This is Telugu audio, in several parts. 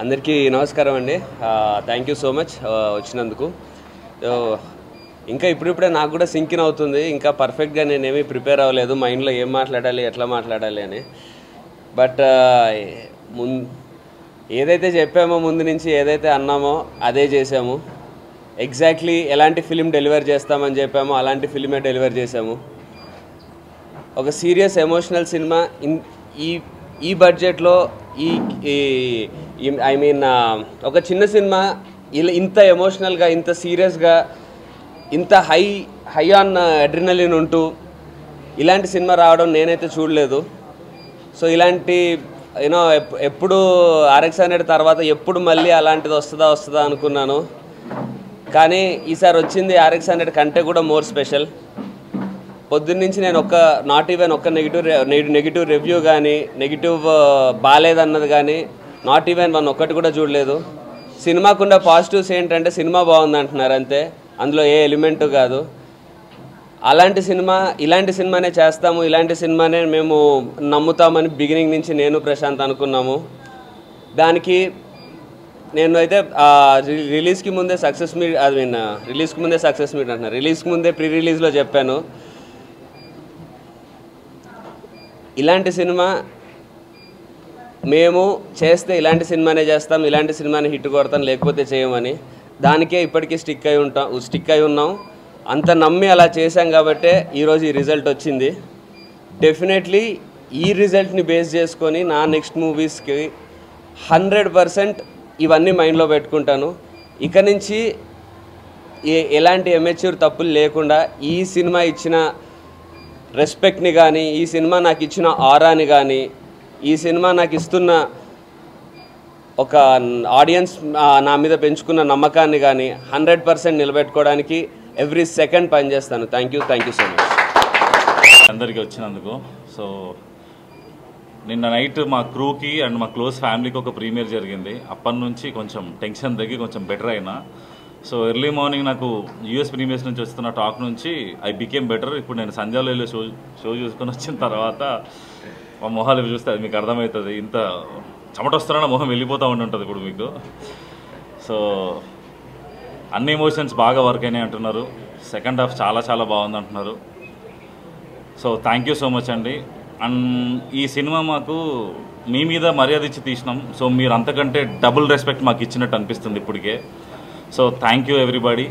అందరికీ నమస్కారం అండి. థ్యాంక్ యూ సో మచ్ వచ్చినందుకు. ఇంకా ఇప్పుడిప్పుడే నాకు కూడా సింకిన్ అవుతుంది. ఇంకా పర్ఫెక్ట్గా నేనేమీ ప్రిపేర్ అవ్వలేదు, మైండ్లో ఏం మాట్లాడాలి ఎట్లా మాట్లాడాలి అని. బట్ ఏదైతే చెప్పామో ముందు నుంచి, ఏదైతే అన్నామో అదే చేసాము. ఎగ్జాక్ట్లీ ఎలాంటి ఫిలిం డెలివర్ చేస్తామని చెప్పామో అలాంటి ఫిలిమే డెలివర్ చేసాము. ఒక సీరియస్ ఎమోషనల్ సినిమా ఈ బడ్జెట్లో ఐ మీన్ ఒక చిన్న సినిమా ఇంత ఎమోషనల్గా, ఇంత సీరియస్గా, ఇంత హై ఆన్ అడ్రినలిన్ ఉంటూ ఇలాంటి సినిమా రావడం నేనైతే చూడలేదు. సో ఇలాంటి ఎప్పుడు RX-100 తర్వాత ఎప్పుడు మళ్ళీ అలాంటిది వస్తుందా అనుకున్నాను. కానీ ఈసారి వచ్చింది RX-100 కంటే కూడా మోర్ స్పెషల్. పొద్దున్నుంచి నేను నాట్ ఈవెన్ ఒక్క నెగిటివ్ రివ్యూ కానీ, నెగిటివ్ బాగాలేదన్నది కానీ, నాట్ ఈవెన్ ఒక్కటి కూడా చూడలేదు. సినిమాకున్న పాజిటివ్స్ ఏంటంటే సినిమా బాగుంది అంటున్నారు అంతే, అందులో ఏ ఎలిమెంటు కాదు. ఇలాంటి సినిమానే చేస్తాము, ఇలాంటి సినిమానే మేము నమ్ముతామని బిగినింగ్ నుంచి నేను ప్రశాంత్ అనుకున్నాము. దానికి నేను అయితే రిలీజ్కి ముందే సక్సెస్ మీట్ అంటున్నా, రిలీజ్కి ముందే ప్రీ రిలీజ్లో చెప్పాను, ఇలాంటి సినిమా మేము చేస్తే ఇలాంటి సినిమానే చేస్తాం, ఇలాంటి సినిమాని హిట్ కొడతాం, లేకపోతే చేయమని. దానికే ఇప్పటికీ స్టిక్ అయి ఉన్నాం. అంత నమ్మి అలా చేశాం కాబట్టే ఈరోజు ఈ రిజల్ట్ వచ్చింది. డెఫినెట్లీ ఈ రిజల్ట్ని బేస్ చేసుకొని నా నెక్స్ట్ మూవీస్కి 100% ఇవన్నీ మైండ్లో పెట్టుకుంటాను. ఇక నుంచి ఎలాంటి ఎమెచ్యూర్ తప్పులు లేకుండా ఈ సినిమా ఇచ్చిన రెస్పెక్ట్ని కానీ, ఈ సినిమా నాకు ఇచ్చిన ఆరాని కానీ, ఈ సినిమా నాకు ఇస్తున్న ఒక ఆడియన్స్ నా మీద పెంచుకున్న నమ్మకాన్ని కానీ 100% నిలబెట్టుకోవడానికి ఎవ్రీ సెకండ్ పనిచేస్తాను. థ్యాంక్ యూ సో మచ్ అందరికీ వచ్చినందుకు. సో నిన్న నైట్ మా క్రూకి అండ్ మా క్లోజ్ ఫ్యామిలీకి ఒక ప్రీమియర్ జరిగింది. అప్పటి నుంచి కొంచెం టెన్షన్ తగ్గి కొంచెం బెటర్ అయినా. సో ఎర్లీ మార్నింగ్ నాకు US ప్రీమియర్స్ నుంచి వస్తున్న టాక్ నుంచి ఐ బికేమ్ బెటర్. ఇప్పుడు నేను సంజయ్లో వెళ్ళి షో చూసుకొని వచ్చిన తర్వాత మా మొహాలు చూస్తే అది మీకు అర్థమవుతుంది. ఇంత చెమట వస్తున్నా మొహం వెళ్ళిపోతూ ఉంటుంది ఇప్పుడు మీకు. సో అన్ని ఎమోషన్స్ బాగా వర్క్ అయినాయి అంటున్నారు. సెకండ్ హాఫ్ చాలా చాలా బాగుంది అంటున్నారు. So thank you so much అండి. అండ్ ఈ సినిమా మాకు మీ మీద మర్యాద ఇచ్చి తీసినాం. సో మీరు అంతకంటే డబుల్ రెస్పెక్ట్ మాకు ఇచ్చినట్టు అనిపిస్తుంది ఇప్పటికే. So thank you everybody.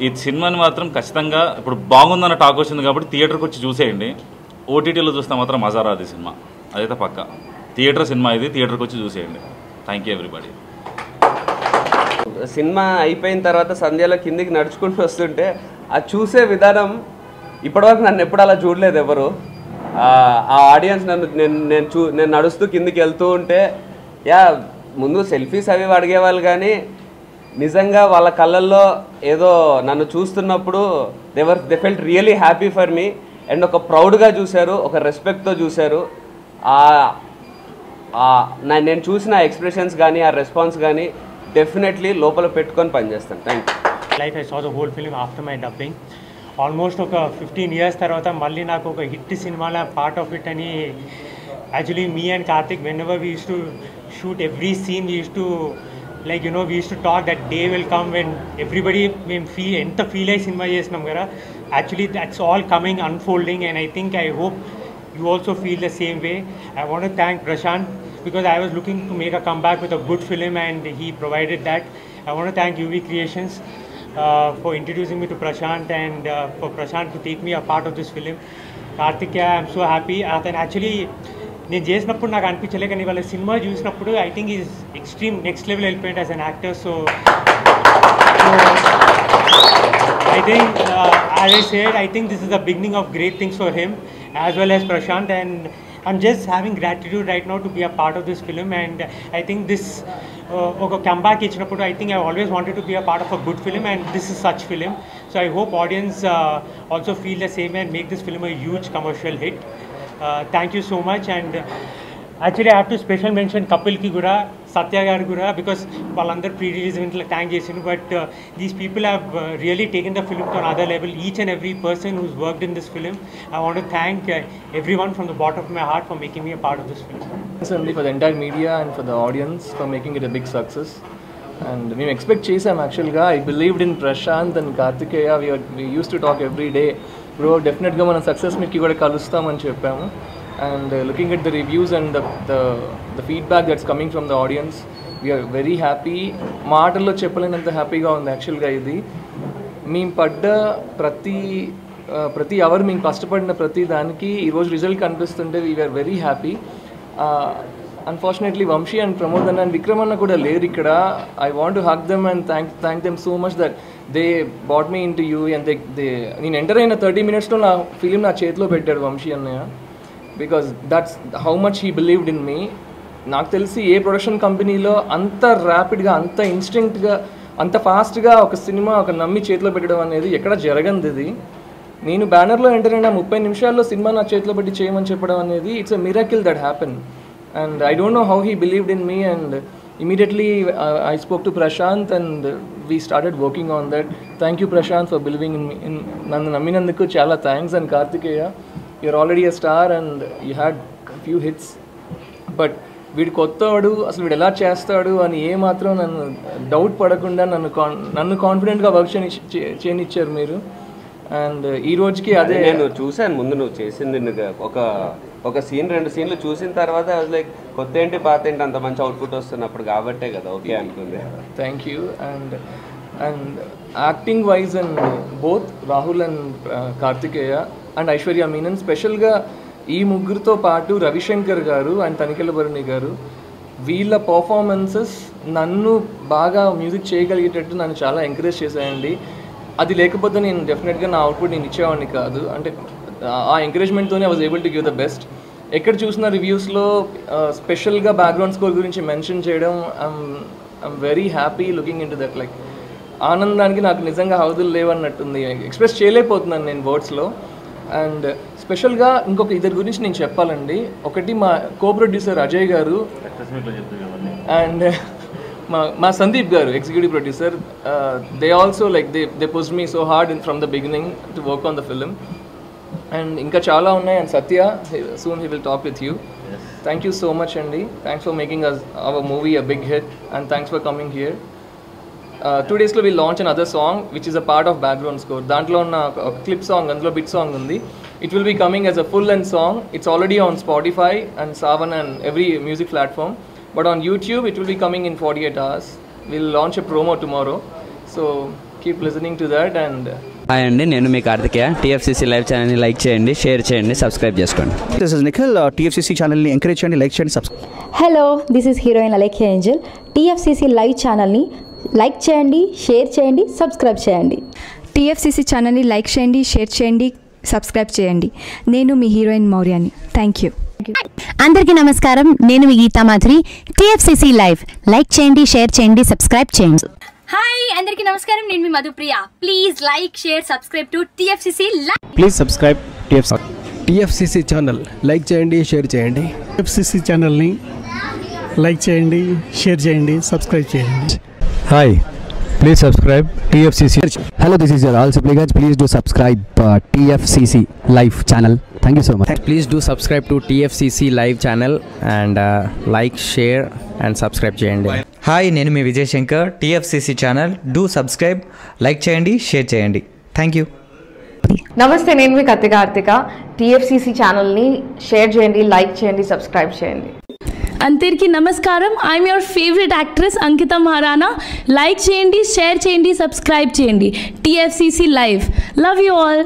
ఈ సినిమాని మాత్రం ఖచ్చితంగా ఇప్పుడు బాగుందన్న టాక్ వచ్చింది కాబట్టి థియేటర్కి వచ్చి చూసేయండి. OTTలో చూస్తే మాత్రం మజా రాదు ఈ సినిమా, అదైతే పక్క. థియేటర్ సినిమా ఇది, థియేటర్కి వచ్చి చూసేయండి. Thank you everybody. సినిమా అయిపోయిన తర్వాత సంధ్యలో కిందికి నడుచుకుంటూ వస్తుంటే అది చూసే విధానం ఇప్పటివరకు నన్ను ఎప్పుడు అలా చూడలేదు ఎవరు. ఆ ఆడియన్స్ నేను నడుస్తూ కిందికి వెళ్తూ ఉంటే ముందు సెల్ఫీస్ అవి అడిగేవాళ్ళు, కానీ నిజంగా వాళ్ళ కళ్ళల్లో ఏదో నన్ను చూస్తున్నప్పుడు they felt really happy for me. And ఒక ప్రౌడ్గా చూశారు, ఒక రెస్పెక్ట్తో చూశారు. నేను చూసిన ఎక్స్ప్రెషన్స్ కానీ, ఆ రెస్పాన్స్ కానీ డెఫినెట్లీ లోపల పెట్టుకొని పనిచేస్తాను. Thank you. Like I saw the whole film after my dubbing. Almost ఒక 15 years తర్వాత మళ్ళీ నాకు ఒక హిట్ సినిమాలో పార్ట్ ఆఫ్ ఇట్ అని. Actually me and Karthik whenever we used to shoot every scene, we used to we used to talk that day will come when everybody మేము ఎంత ఫీల్ అయ్యి సినిమా చేసినాం కదా. Actually that's all coming unfolding, and I hope you also feel the same way. I want to thank Prashant because I was looking to make a comeback with a good film and he provided that. I want to thank UV Creations for introducing me to Prashant and for Prashant to take me a part of this film. Karthik, I'm so happy. Actually నేను చేసినప్పుడు నాకు అనిపించలే, కానీ వాళ్ళ సినిమా చూసినప్పుడు I think is extreme next level వెళ్ళిపోయింది as an actor. So I think as I said, I think this is the beginning of great things for him as well as Prashant, and I'm just having gratitude right now to be a part of this film. And I think this ఒక comeback ఇచ్చినప్పుడు I think I always wanted to be a part of a good film, and this is such film. So I hope audience also feel the same and make this film a huge commercial hit. Thank you so much. And actually I have to special mention Kapil ki gura. Satya garu కూడా because వాళ్ళందరూ pre-release event thank చేసిండ్రు, but these people have really taken the film to another level. Each and every person who's worked in this film, I want to thank everyone from the bottom of my heart for making me a part of this film. Thanks only for the entire media and for the audience for making it a big success. And మేము ఎక్స్పెక్ట్ చేసాం యాక్చువల్గా. I believed in Prashanth and Karthikeya. We used to talk every day, bro డెఫినెట్గా మనం సక్సెస్ మీట్కి కూడా కలుస్తామని చెప్పాము. And looking at the reviews and the feedback that's coming from the audience, we're very happy. మాటల్లో చెప్పలేనంత హ్యాపీగా ఉంది యాక్చువల్గా. ఇది మేము పడ్డ ప్రతి అవర్ మేము కష్టపడిన ప్రతి దానికి ఈరోజు రిజల్ట్ కనిపిస్తుంటే we are very happy. Unfortunately, Vamshi and Pramod and Vikram Anna kuda leru ikkada. I want to hug them and thank them so much that they brought me into you, and they neen enter aina 30 minutes lo na film na chetlo pettadu Vamshi annaya, because that's how much he believed in me. Naaku telisi A production కంపెనీలో అంత ర్యాపిడ్గా, అంత ఇన్స్టింక్ట్గా, అంత ఫాస్ట్గా ఒక సినిమా ఒక నమ్మి చేతిలో పెట్టడం అనేది ఎక్కడ జరగంది. ఇది నేను బ్యానర్లో ఎంటర్ అయిన 30 నిమిషాల్లో సినిమా నా చేతిలో పెట్టి చేయమని చెప్పడం అనేది it's a miracle that happen. And I don't know how he believed in me, and immediately I spoke to Prashant and we started working on that. Thank you Prashant for believing in me. Nannu namminanduku chala thanks. And Kartikeya, you're already a star and you had a few hits, but వీడు కొత్తవాడు, అసలు వీడు ఎలా చేస్తాడు అని ఏ మాత్రం నన్ను డౌట్ పడకుండా నన్ను కాన్ఫిడెంట్గా వర్క్ చేయనిచ్చారు మీరు. అండ్ ఈ రోజుకి అదే నేను చూశాను. ముందు నువ్వు చేసింది ఒక సీన్ 2 సీన్లు చూసిన తర్వాత లైక్ కొత్త ఏంటి పాత ఏంటి అంత మంచి అవుట్పుట్ వస్తున్నప్పుడు కాబట్టే కదా ఓకే అనుకుంది. Thank you. And acting wise and both Rahul and Karthikeya and Aishwarya Menon, స్పెషల్గా ఈ ముగ్గురితో పాటు రవిశంకర్ గారు అండ్ తనికెళ్ళ భరణి గారు, వీళ్ళ పర్ఫార్మెన్సెస్ నన్ను బాగా మ్యూజిక్ చేయగలిగేటట్టు నన్ను చాలా ఎంకరేజ్ చేశాయండి. అది లేకపోతే నేను డెఫినెట్గా నా అవుట్పుట్ నేను ఇచ్చేవాడిని కాదు. అంటే ఆ ఎంకరేజ్మెంట్తోనే I was able to give the best. ఎక్కడ చూసిన రివ్యూస్లో స్పెషల్గా బ్యాక్గ్రౌండ్ స్కోర్ గురించి మెన్షన్ చేయడం, I'm very happy looking in to that. Like ఆనందానికి నాకు నిజంగా హౌదులు లేవన్నట్టుంది. ఎక్స్ప్రెస్ చేయలేకపోతున్నాను నేను వర్డ్స్లో. అండ్ స్పెషల్గా ఇంకొక ఇద్దరి గురించి నేను చెప్పాలండి. ఒకటి మా కో ప్రొడ్యూసర్ అజయ్ గారు అండ్ మా సందీప్ గారు executive producer. They also like they pushed me so hard from the beginning to work on the film. And ఇంకా చాలా ఉన్నాయి. And Satya, soon he will talk with you. Thank you so much అండి. Thanks for making our movie a big hit and thanks for coming here. 2 daysలో will launch an other song which is a part of background score. దాంట్లో ఉన్న ఒక క్లిప్ సాంగ్, అందులో బిట్ సాంగ్ ఉంది. It will be coming as a full length song. It's already on Spotify and Saavn and every music platform. But on YouTube, it will be coming in 48 hours. We'll launch a promo tomorrow. So keep listening to that. And hi అండి, నేను మీ కార్తికేయ. TFCC లైవ్ ఛానల్ని లైక్ చేయండి, షేర్ చేయండి, సబ్స్క్రైబ్ చేసుకోండి. This is Nikhil. TFCC ఛానల్ని ఎంకరేజ్ చేయండి, లైక్ చేయండి, subscribe. Hello, this is heroine Alekhya Angel. TFCC live ఛానల్ని లైక్ చేయండి, షేర్ చేయండి, సబ్స్క్రైబ్ చేయండి. TFCC ఛానల్ని లైక్ చేయండి, షేర్ చేయండి, సబ్స్క్రైబ్ చేయండి. నేను మీ హీరోయిన్ మౌర్యాని. Thank you. అందరికీ నమస్కారం, నేను మీ Geetha Madhuri. TFCC live like చేయండి, షేర్ చేయండి, సబ్స్క్రైబ్ చేయండి. హాయ్ అందరికీ నమస్కారం, నేను మీ Madhupriya. Please like, share, subscribe to TFCC live. Please subscribe TFCC channel like చేయండి, షేర్ చేయండి. TFCC ఛానల్ని లైక్ చేయండి, షేర్ చేయండి, సబ్స్క్రైబ్ చేయండి. Hi, please subscribe TFCC. Hello, this is your all supplicants. Please do subscribe TFCC live channel. Thank you so much. Please do subscribe to TFCC live channel and like, share and subscribe చేయండి. హాయ్, నేను మీ Vijay Shankar. TFCC channel do subscribe, like చేయండి, షేర్ చేయండి. Thank you. నమస్తే, నేను మీ కార్తిక. TFCC ఛానల్ని షేర్ చేయండి, లైక్ చేయండి, సబ్స్క్రైబ్ చేయండి. అందరికీ నమస్కారం, I'm your favourite actress Ankita Maharana. Like చేయండి, షేర్ చేయండి, సబ్స్క్రైబ్ చేయండి. TFCC live. Love you all.